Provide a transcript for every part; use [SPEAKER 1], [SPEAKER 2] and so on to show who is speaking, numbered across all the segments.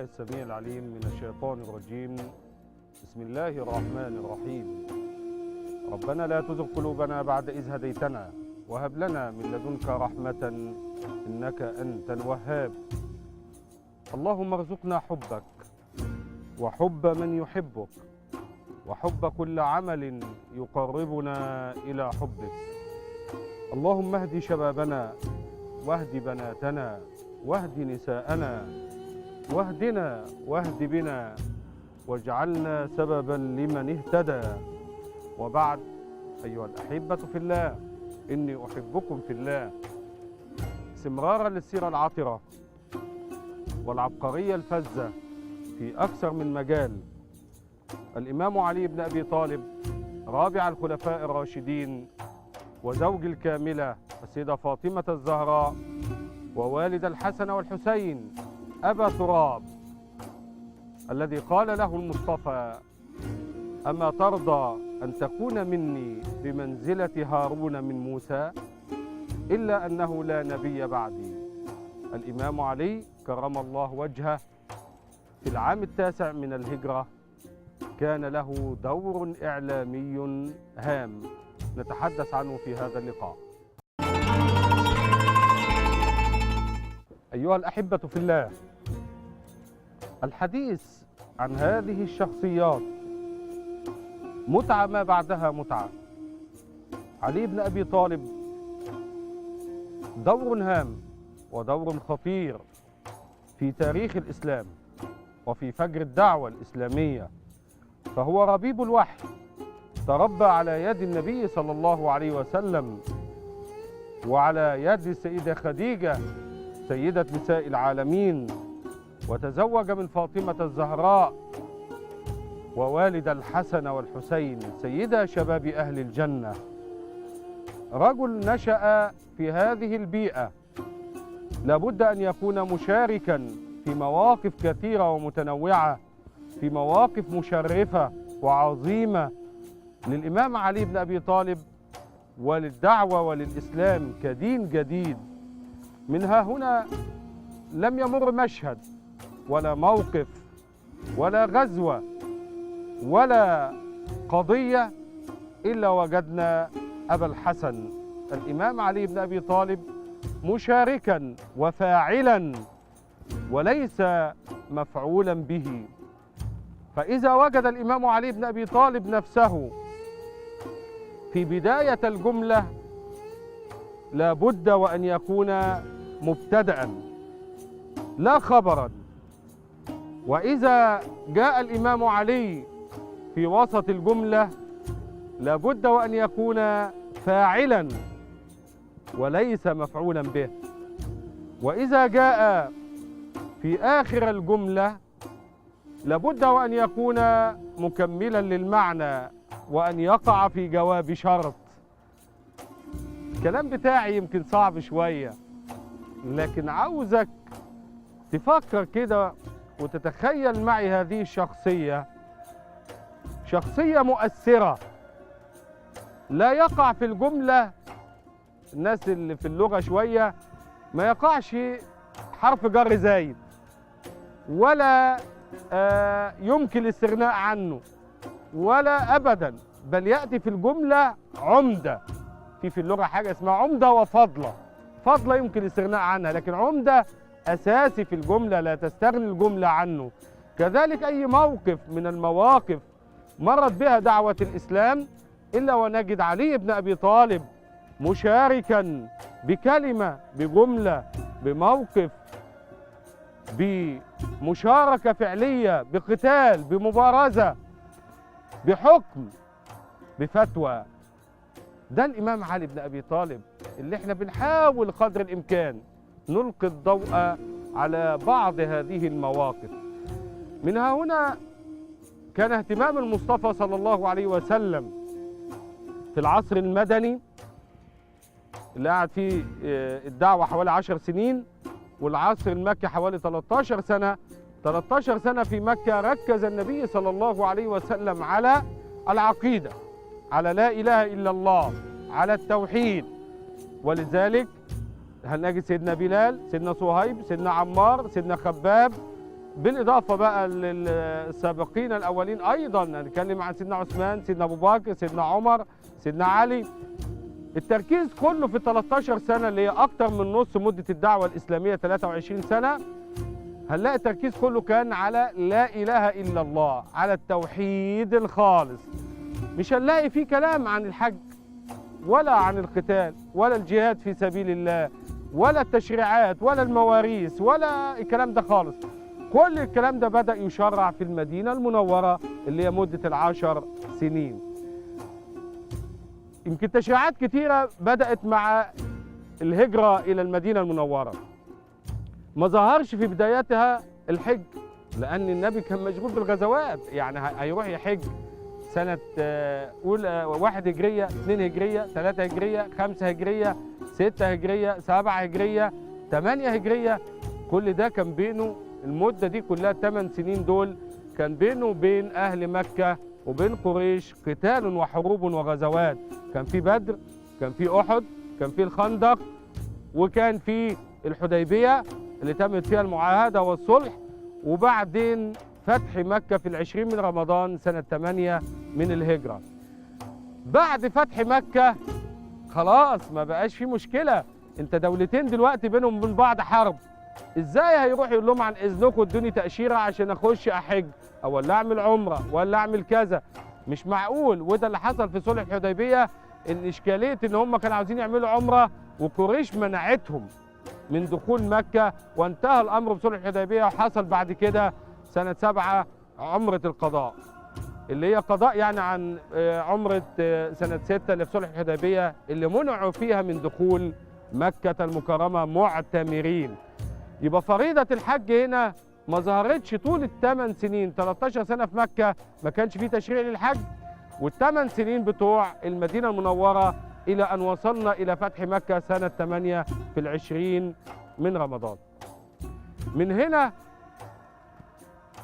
[SPEAKER 1] السميع العليم من الشيطان الرجيم. بسم الله الرحمن الرحيم. ربنا لا تزغ قلوبنا بعد إذ هديتنا وهب لنا من لدنك رحمة إنك أنت الوهاب. اللهم ارزقنا حبك وحب من يحبك وحب كل عمل يقربنا إلى حبك. اللهم اهد شبابنا واهد بناتنا واهد نساءنا واهدنا واهد بنا واجعلنا سببا لمن اهتدى. وبعد، أيها الأحبة في الله، إني أحبكم في الله. استمرارا للسيرة العطرة والعبقرية الفذة في أكثر من مجال، الإمام علي بن أبي طالب رابع الخلفاء الراشدين وزوج الكاملة السيدة فاطمة الزهراء ووالد الحسن والحسين أبا تراب، الذي قال له المصطفى: أما ترضى أن تكون مني بمنزلة هارون من موسى إلا أنه لا نبي بعدي. الإمام علي كرم الله وجهه في العام 9 من الهجرة كان له دور إعلامي هام نتحدث عنه في هذا اللقاء. أيها الأحبة في الله، الحديث عن هذه الشخصيات متعة ما بعدها متعة. علي بن أبي طالب دور هام ودور خطير في تاريخ الإسلام وفي فجر الدعوة الإسلامية، فهو ربيب الوحي، تربى على يد النبي صلى الله عليه وسلم وعلى يد السيدة خديجة سيدة نساء العالمين، وتزوج من فاطمة الزهراء ووالد الحسن والحسين سيدا شباب أهل الجنة. رجل نشأ في هذه البيئة لابد أن يكون مشاركا في مواقف كثيرة ومتنوعة، في مواقف مشرفة وعظيمة للإمام علي بن أبي طالب وللدعوة وللإسلام كدين جديد. منها هنا لم يمر مشهد ولا موقف ولا غزوة ولا قضية إلا وجدنا أبا الحسن الإمام علي بن أبي طالب مشاركا وفاعلا وليس مفعولا به. فإذا وجد الإمام علي بن أبي طالب نفسه في بداية الجملة لابد وأن يكون مبتدأ لا خبرا، وإذا جاء الإمام علي في وسط الجملة لابد وأن يكون فاعلا وليس مفعولا به، وإذا جاء في آخر الجملة لابد وأن يكون مكملا للمعنى وأن يقع في جواب شرط. الكلام بتاعي يمكن صعب شوية، لكن عاوزك تفكر كده وتتخيل معي هذه الشخصية، شخصية مؤثرة لا يقع في الجملة، الناس اللي في اللغة شوية ما يقعش حرف جر زايد ولا يمكن الاستغناء عنه ولا أبدا، بل يأتي في الجملة عمدة. في اللغة حاجة اسمها عمدة وفضلة. فضلة يمكن الاستغناء عنها، لكن عمدة أساسي في الجملة لا تستغني الجملة عنه. كذلك أي موقف من المواقف مرت بها دعوة الإسلام إلا ونجد علي بن أبي طالب مشاركا بكلمة بجملة بموقف بمشاركة فعلية بقتال بمبارزة بحكم بفتوى. ده الإمام علي بن أبي طالب اللي احنا بنحاول قدر الإمكان نلقي الضوء على بعض هذه المواقف. منها هنا كان اهتمام المصطفى صلى الله عليه وسلم في العصر المدني اللي قعد فيه الدعوة حوالي 10 سنين، والعصر المكي حوالي 13 سنة. 13 سنة في مكة ركز النبي صلى الله عليه وسلم على العقيدة، على لا إله إلا الله، على التوحيد. ولذلك هنجد سيدنا بلال، سيدنا صهيب، سيدنا عمار، سيدنا خباب، بالاضافه بقى للسابقين الاولين ايضا، هنتكلم عن سيدنا عثمان، سيدنا ابو بكر، سيدنا عمر، سيدنا علي. التركيز كله في 13 سنه اللي هي اكتر من نص مده الدعوه الاسلاميه 23 سنه، هنلاقي التركيز كله كان على لا اله الا الله، على التوحيد الخالص. مش هنلاقي فيه كلام عن الحج ولا عن القتال ولا الجهاد في سبيل الله ولا التشريعات ولا المواريث ولا الكلام ده خالص. كل الكلام ده بدأ يشرع في المدينة المنورة اللي هي مدة 10 سنين. يمكن تشريعات كتيرة بدأت مع الهجرة إلى المدينة المنورة. ما ظهرش في بدايتها الحج لأن النبي كان مشغول بالغزوات، يعني هيروح يحج سنة قول 1 هجرية، 2 هجرية، 3 هجرية، 5 هجرية، 6 هجرية، 7 هجرية، 8 هجرية. كل ده كان بينه المدة دي كلها 8 سنين دول كان بينه وبين أهل مكة وبين قريش قتال وحروب وغزوات. كان في بدر، كان في أحد، كان في الخندق، وكان في الحديبية اللي تمت فيها المعاهدة والصلح، وبعدين فتح مكة في 20 من رمضان سنة 8 من الهجرة. بعد فتح مكة خلاص ما بقاش في مشكلة، انت دولتين دلوقتي بينهم وبين بعض حرب، ازاي هيروح يقول لهم عن اذنكم ادوني تأشيرة عشان اخش احج او ولا اعمل عمرة ولا اعمل كذا؟ مش معقول. وده اللي حصل في صلح الحديبية، ان اشكالية ان هم كانوا عاوزين يعملوا عمرة وقريش منعتهم من دخول مكة، وانتهى الامر بصلح الحديبية. وحصل بعد كده سنة 7 عمرة القضاء اللي هي قضاء يعني عن عمرة سنة 6 اللي في صلح الحديبية اللي منعوا فيها من دخول مكة المكرمة معتمرين. يبقى فريضة الحج هنا ما ظهرتش طول ال8 سنين. 13 سنة في مكة ما كانش فيه تشريع للحج، وال8 سنين بتوع المدينة المنورة إلى أن وصلنا إلى فتح مكة سنة 8 في 20 من رمضان. من هنا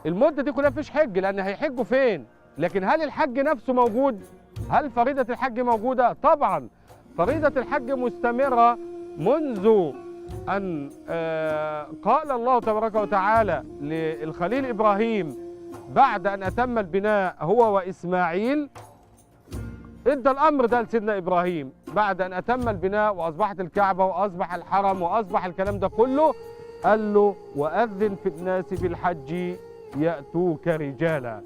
[SPEAKER 1] المدة دي كلها مفيش حج، لأن هيحجوا فين؟ لكن هل الحج نفسه موجود؟ هل فريضة الحج موجودة؟ طبعا فريضة الحج مستمرة منذ أن قال الله تبارك وتعالى للخليل إبراهيم بعد أن أتم البناء هو وإسماعيل، ادى الأمر ده لسيدنا إبراهيم بعد أن أتم البناء وأصبحت الكعبة وأصبح الحرم وأصبح الكلام ده كله، قال له وأذن في الناس بالحج يأتوك رجالا.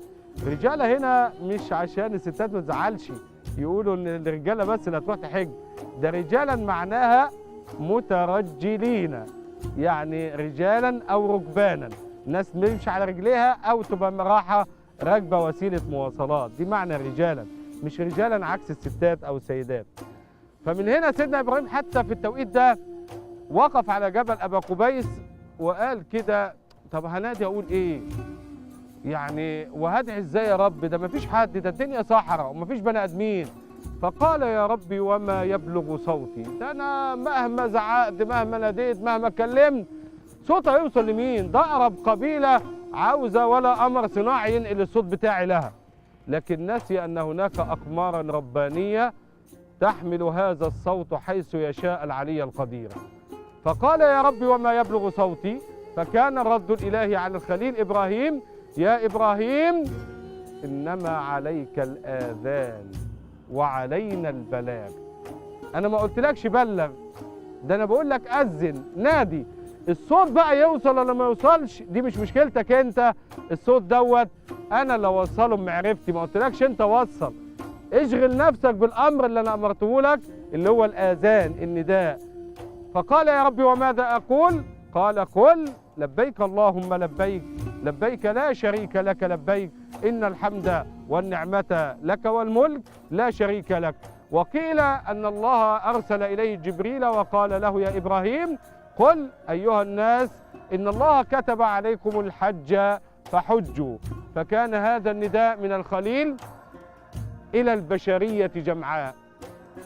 [SPEAKER 1] رجالة هنا مش عشان الستات ما تزعلش يقولوا ان الرجالة بس اللي هتروح تحج، ده رجالا معناها مترجلين، يعني رجالا او ركبانا، ناس تمشي على رجليها او تبقى رايحة راكبة وسيلة مواصلات، دي معنى رجالا، مش رجالا عكس الستات او السيدات. فمن هنا سيدنا ابراهيم حتى في التوقيت ده وقف على جبل ابا قبيس وقال كده طب هنادي اقول ايه؟ يعني وهدعي ازاي يا رب؟ ده مفيش حد، ده الدنيا صحراء ومفيش بني ادمين. فقال يا ربي وما يبلغ صوتي؟ ده انا مهما زعقت مهما ناديت مهما اتكلمت صوتي هيوصل لمين؟ ده اقرب قبيله عاوزه ولا امر صناعي ينقل الصوت بتاعي لها. لكن نسي ان هناك اقمارا ربانيه تحمل هذا الصوت حيث يشاء العلي القدير. فقال يا ربي وما يبلغ صوتي؟ فكان الرد الالهي على الخليل ابراهيم يا إبراهيم إنما عليك الآذان وعلينا البلاغ. أنا ما قلتلكش بلغ، ده أنا بقول لك أذن نادي. الصوت بقى يوصل ولا ما يوصلش دي مش مشكلتك أنت، الصوت دوت أنا اللي أوصله بمعرفتي، ما قلتلكش أنت وصل. اشغل نفسك بالأمر اللي أنا أمرته لك اللي هو الآذان النداء. فقال يا ربي وماذا أقول؟ قال قل لبيك اللهم لبيك لبيك لا شريك لك لبيك إن الحمد والنعمة لك والملك لا شريك لك. وقيل أن الله أرسل إليه جبريل وقال له يا إبراهيم قل أيها الناس إن الله كتب عليكم الحج فحجوا. فكان هذا النداء من الخليل إلى البشرية جمعاء.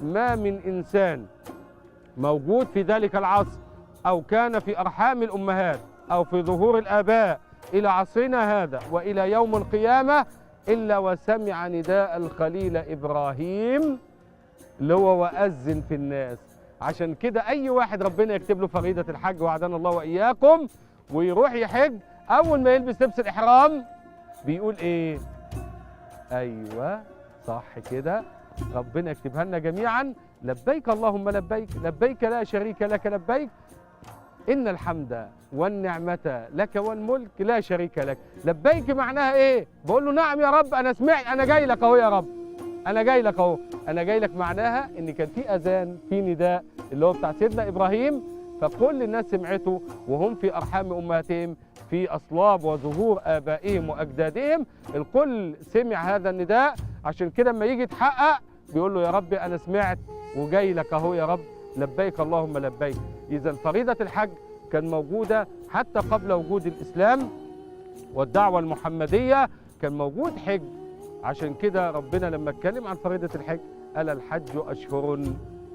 [SPEAKER 1] ما من إنسان موجود في ذلك العصر أو كان في أرحام الأمهات أو في ظهور الآباء إلى عصرنا هذا وإلى يوم القيامة إلا وسمع نداء الخليل إبراهيم اللي هو وأذن في الناس. عشان كده أي واحد ربنا يكتب له فريضة الحج وعدنا الله وإياكم ويروح يحج اول ما يلبس لبس الاحرام بيقول ايه؟ ايوه صح كده، ربنا يكتبها لنا جميعا. لبيك اللهم لبيك، لبيك لا شريك لك لبيك، ان الحمد والنعمه لك والملك لا شريك لك. لبيك معناها ايه؟ بقول له نعم يا رب، انا سمعت، انا جاي لك اهو يا رب، انا جاي لك اهو. انا جاي لك معناها ان كان في اذان، في نداء اللي هو بتاع سيدنا ابراهيم، فكل الناس سمعته وهم في ارحام امهاتهم، في اصلاب وظهور ابائهم واجدادهم، الكل سمع هذا النداء. عشان كده لما يجي يتحقق بيقول له يا رب انا سمعت وجاي لك اهو يا رب، لبيك اللهم لبيك. اذا فريضه الحج كان موجوده حتى قبل وجود الاسلام والدعوه المحمديه، كان موجود حج. عشان كده ربنا لما اتكلم عن فريضه الحج قال الحج اشهر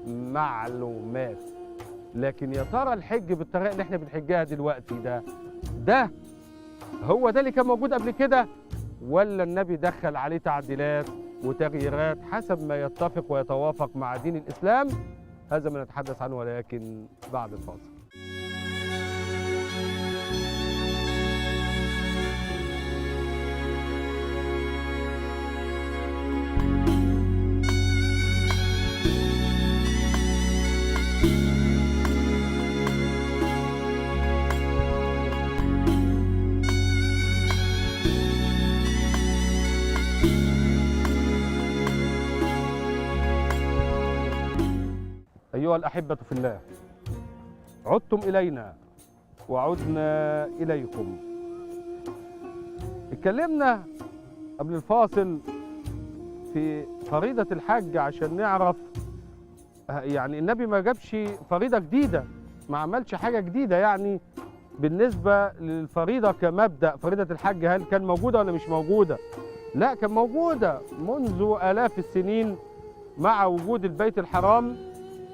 [SPEAKER 1] معلومات. لكن يا ترى الحج بالطريقه اللي احنا بنحجها دلوقتي ده هو ده اللي كان موجود قبل كده، ولا النبي دخل عليه تعديلات وتغييرات حسب ما يتفق ويتوافق مع دين الإسلام؟ هذا ما نتحدث عنه ولكن بعد الفاصل. أيها الأحبة في الله، عدتم إلينا وعدنا إليكم. اتكلمنا قبل الفاصل في فريضة الحج عشان نعرف يعني النبي ما جابش فريضة جديدة، ما عملش حاجة جديدة يعني بالنسبة للفريضة كمبدأ. فريضة الحج هل كان موجودة ولا مش موجودة؟ لا، كان موجودة منذ آلاف السنين مع وجود البيت الحرام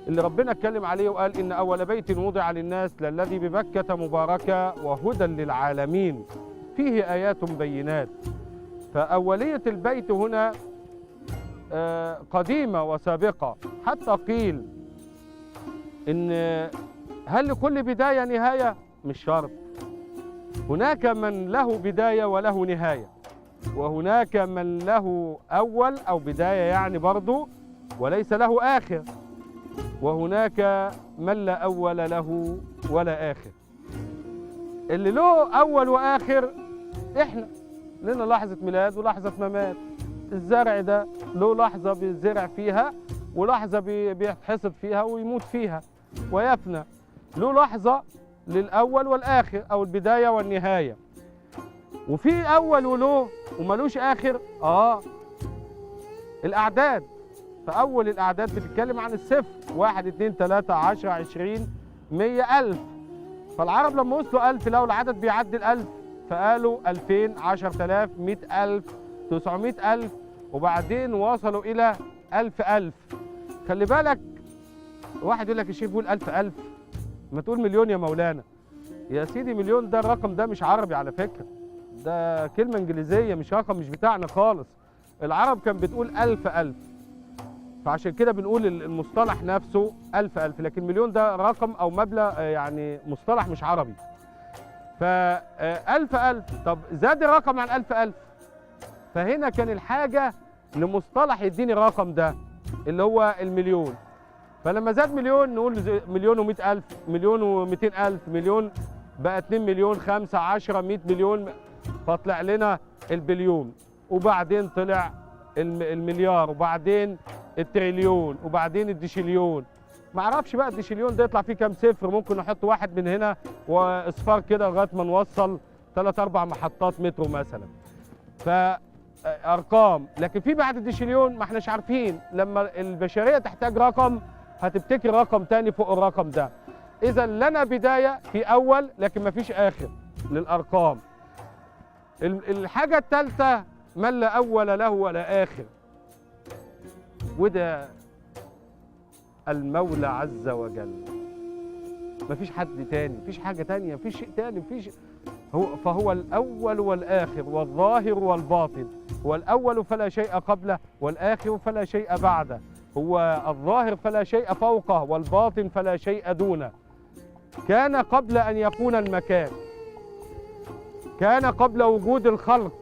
[SPEAKER 1] اللي ربنا اتكلم عليه وقال إن أول بيت وضع للناس للذي ببكة مباركة وهدى للعالمين فيه آيات بينات. فأولية البيت هنا قديمة وسابقة، حتى قيل إن هل لكل بداية نهاية؟ مش شرط. هناك من له بداية وله نهاية، وهناك من له أول أو بداية يعني برضو وليس له آخر، وهناك من لا أول له ولا آخر. اللي له أول وآخر إحنا لنا لحظة ميلاد ولحظة ممات. الزرع ده له لحظة بيزرع فيها ولحظة بيتحصد فيها ويموت فيها ويفنى. له لحظة للأول والآخر أو البداية والنهاية. وفي أول وله وملوش آخر. الأعداد، فأول الأعداد بتتكلم عن الصفر، 1 2 3 10 20 100 1000. فالعرب لما وصلوا 1000 لقوا العدد بيعدي ال1000 فقالوا 2000 10000 100000 900000 وبعدين وصلوا إلى 1000. خلي بالك، واحد يقول لك الشيخ بيقول 1000 ما تقول مليون يا مولانا. يا سيدي مليون ده الرقم ده مش عربي على فكرة، ده كلمة إنجليزية، مش رقم مش بتاعنا خالص. العرب كان بتقول 1000 فعشان كده بنقول المصطلح نفسه 1000 لكن مليون ده رقم أو مبلغ يعني مصطلح مش عربي. ف1000 طب زاد الرقم عن 1000 فهنا كان الحاجة لمصطلح يديني الرقم ده اللي هو المليون. فلما زاد مليون نقول مليون و100,000 مليون و200,000 مليون، بقى 2 مليون 5 10 100 مليون، فطلع لنا البليون، وبعدين طلع المليار، وبعدين التريليون، وبعدين الديشليون. ما اعرفش بقى الديشليون ده يطلع فيه كام صفر، ممكن نحط واحد من هنا واصفار كده لغايه ما نوصل 3 4 محطات مترو مثلا. فارقام، لكن في بعد الديشليون ما احناش عارفين. لما البشريه تحتاج رقم هتبتكر رقم تاني فوق الرقم ده. اذا لنا بدايه في اول لكن ما فيش اخر للارقام. الحاجه الثالثه من لا اول له ولا اخر، وده المولى عز وجل. مفيش حد تاني، مفيش حاجة تانية، مفيش شيء تاني، مفيش. فهو الأول والآخر والظاهر والباطن. هو الأول فلا شيء قبله، والآخر فلا شيء بعده. هو الظاهر فلا شيء فوقه، والباطن فلا شيء دونه. كان قبل أن يكون المكان. كان قبل وجود الخلق.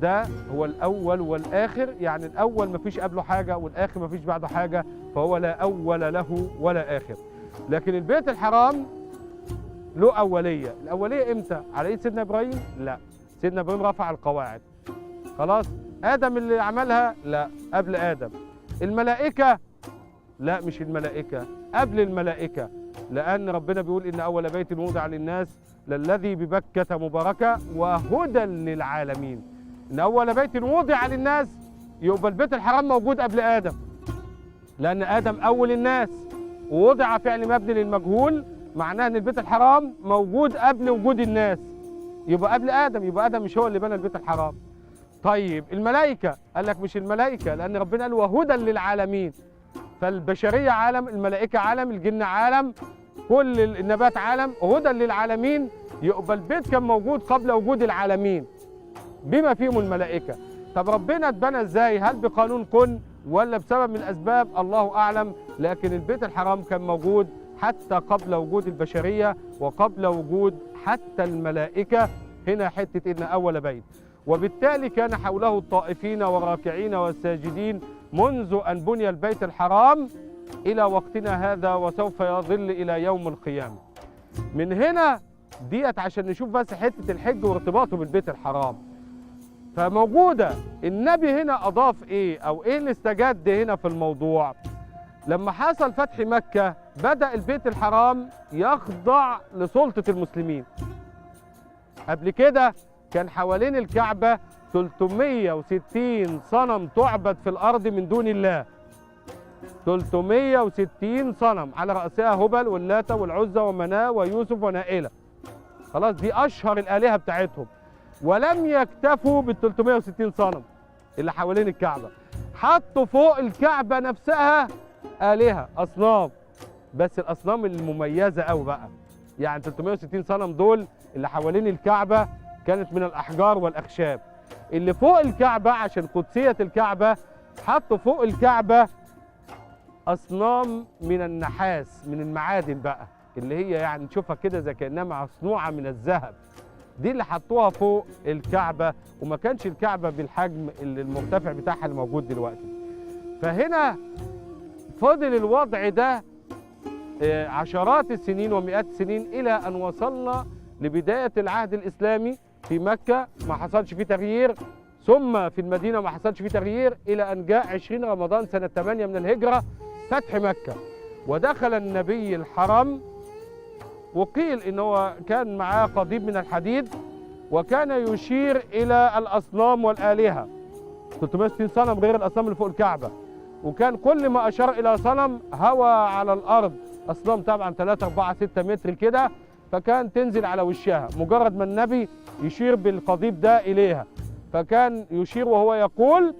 [SPEAKER 1] ده هو الأول والآخر، يعني الأول مفيش قبله حاجة والآخر مفيش بعده حاجة، فهو لا أول له ولا آخر. لكن البيت الحرام له أولية. الأولية إمتى؟ على إيد سيدنا إبراهيم؟ لا، سيدنا إبراهيم رفع القواعد خلاص. آدم اللي عملها؟ لا، قبل آدم. الملائكة؟ لا، مش الملائكة، قبل الملائكة، لأن ربنا بيقول إن أول بيت وضع للناس للذي ببكة مباركة وهدى للعالمين. إن أول بيت وضع للناس يبقى البيت الحرام موجود قبل آدم، لأن آدم أول الناس، ووضع فعل مبني للمجهول، معناه إن البيت الحرام موجود قبل وجود الناس، يبقى قبل آدم، يبقى آدم مش هو اللي بنى البيت الحرام. طيب الملائكة؟ قال لك مش الملائكة، لأن ربنا قال وهدى للعالمين. فالبشرية عالم، الملائكة عالم، الجن عالم، كل النبات عالم، هدى للعالمين. يبقى البيت كان موجود قبل وجود العالمين بما فيهم الملائكة. طب ربنا اتبنى ازاي؟ هل بقانون كن ولا بسبب من الأسباب؟ الله أعلم. لكن البيت الحرام كان موجود حتى قبل وجود البشرية وقبل وجود حتى الملائكة. هنا حتة إن أول بيت، وبالتالي كان حوله الطائفين والراكعين والساجدين منذ أن بني البيت الحرام إلى وقتنا هذا، وسوف يظل إلى يوم القيامة. من هنا ديت عشان نشوف بس حتة الحج وارتباطه بالبيت الحرام. فموجودة النبي هنا أضاف إيه أو إيه اللي استجد هنا في الموضوع؟ لما حصل فتح مكة بدأ البيت الحرام يخضع لسلطة المسلمين. قبل كده كان حوالين الكعبة 360 صنم تعبد في الأرض من دون الله، 360 صنم على رأسها هبل واللات والعزى ومناة ويوسف ونائلة. خلاص دي أشهر الآلهة بتاعتهم. ولم يكتفوا بال 360 صنم اللي حوالين الكعبة، حطوا فوق الكعبة نفسها آلهة أصنام، بس الأصنام المميزة أوي بقى. يعني 360 صنم دول اللي حوالين الكعبة كانت من الأحجار والأخشاب. اللي فوق الكعبة عشان قدسية الكعبة حطوا فوق الكعبة أصنام من النحاس، من المعادن بقى، اللي هي يعني نشوفها كده زي كأنها مصنوعة من الذهب. دي اللي حطوها فوق الكعبة، وما كانش الكعبة بالحجم المرتفع بتاعها اللي موجود دلوقتي. فهنا فضل الوضع ده عشرات السنين ومئات السنين إلى أن وصلنا لبداية العهد الإسلامي في مكة، ما حصلش فيه تغيير، ثم في المدينة ما حصلش فيه تغيير، إلى أن جاء 20 رمضان سنة 8 من الهجرة فتح مكة، ودخل النبي الحرم. وقيل إنه كان معاه قضيب من الحديد وكان يشير إلى الأصنام والآلهة، 360 صنم غير الأصنام اللي فوق الكعبة، وكان كل ما أشار إلى صنم هوى على الأرض، أصنام طبعا 3 4 6 متر كده، فكان تنزل على وشها مجرد ما النبي يشير بالقضيب ده إليها، فكان يشير وهو يقول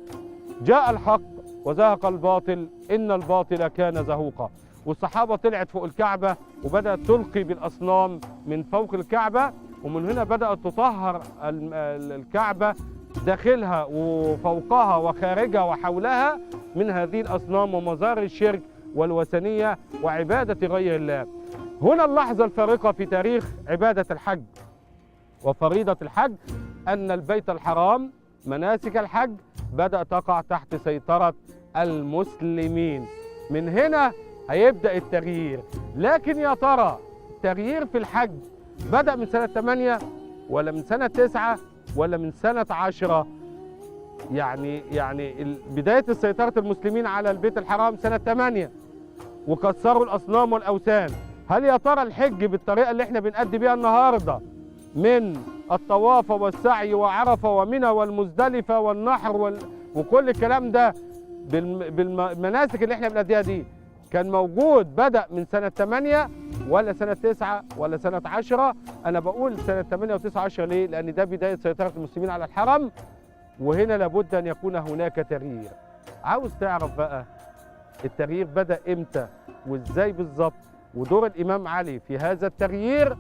[SPEAKER 1] جاء الحق وزهق الباطل إن الباطل كان زهوقا. والصحابة طلعت فوق الكعبة وبدأت تلقي بالأصنام من فوق الكعبة، ومن هنا بدأت تطهر الكعبة داخلها وفوقها وخارجها وحولها من هذه الأصنام ومظاهر الشرك والوثنية وعبادة غير الله. هنا اللحظة الفارقة في تاريخ عبادة الحج وفريضة الحج، أن البيت الحرام مناسك الحج بدأت تقع تحت سيطرة المسلمين. من هنا هيبدأ التغيير. لكن يا ترى التغيير في الحج بدأ من سنة 8 ولا من سنة 9 ولا من سنة 10؟ يعني بداية سيطرة المسلمين على البيت الحرام سنة 8 وكسروا الأصنام والأوثان. هل يا ترى الحج بالطريقة اللي احنا بنأدي بيها النهاردة من الطواف والسعي وعرفة ومنى والمزدلفة والنحر وكل الكلام ده بالمناسك اللي احنا بنأديها دي كان موجود بدأ من سنة 8 ولا سنة 9 ولا سنة 10؟ أنا بقول سنة 8 و9 و10 ليه؟ لأن ده بداية سيطرة المسلمين على الحرم، وهنا لابد أن يكون هناك تغيير. عاوز تعرف بقى التغيير بدأ إمتى وإزاي بالظبط ودور الإمام علي في هذا التغيير؟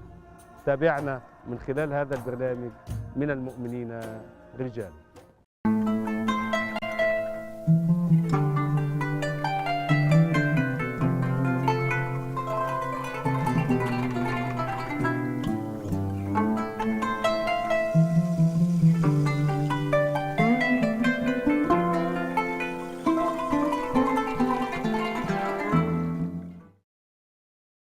[SPEAKER 1] تابعنا من خلال هذا البرنامج من المؤمنين رجال.